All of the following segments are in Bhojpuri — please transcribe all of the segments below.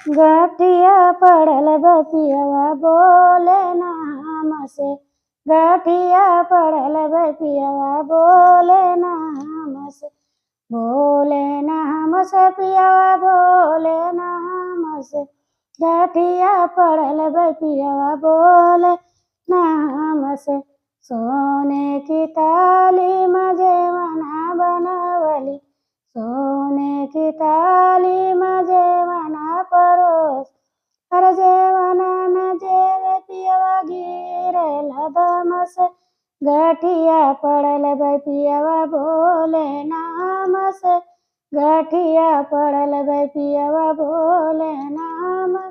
गठिया पड़ल बपियवा बोले नाम से। गठिया पड़ल बपियवा बोले नाम से। बोले नाम से पियवा बोले नाम से। गठिया पड़ल बपियवा बोले नाम से। सोने की ताली मजेवना बनवली। सोने की ताली मजेवना परोस। हर जेवना न जेवे पियवा गिरल दम से। गठिया पड़ल बपियवा बोले नाम से। गठिया पड़ल बपियवा बोले नाम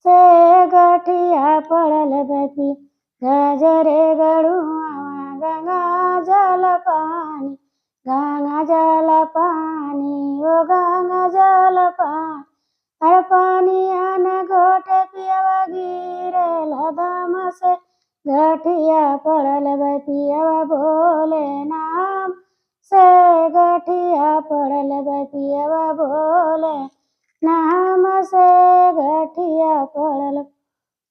से। गठिया पड़ल बपि गजरे गड़ुआ गंगा जल पानी। गंगा जल पानी ओ गंगा जल पानी। हर पानिया न घोट पियवा गिरल दम से। गठिया पड़ल बपियवा बोले नाम से। गठिया पड़ल बपियवा बोले नाम से। गठिया पड़ल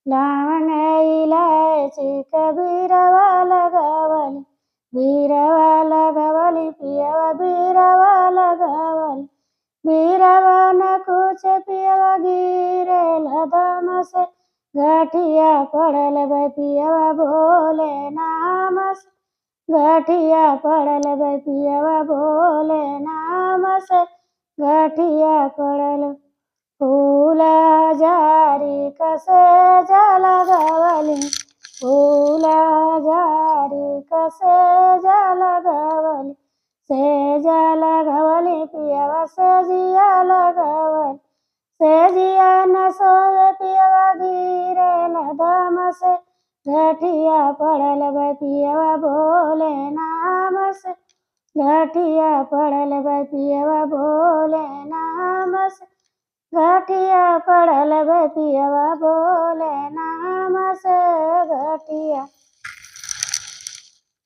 लवंग इलायची कबीरवा लगवली। बीरवा लगवली पियवा बीरवा लगवली। बीरवा न कुछ पियवा गिरल दम से। गठिया पड़ल बपियवा बोले नाम से। गठिया पड़ल बपियवा बोले नाम से। गठिया पड़ल फूल जारी कसे जल गवली। फूल जारी कसे जल गवली। से जल गवली पियवा से जिया लगवली। से जिया न सोवे पियवा गिरल दम से। गठिया पड़ल बपियवा बोले नाम से। गठिया पड़ल बपियवा बोले नाम से। गठिया पड़ल बपियवा बोले नाम से। गठिया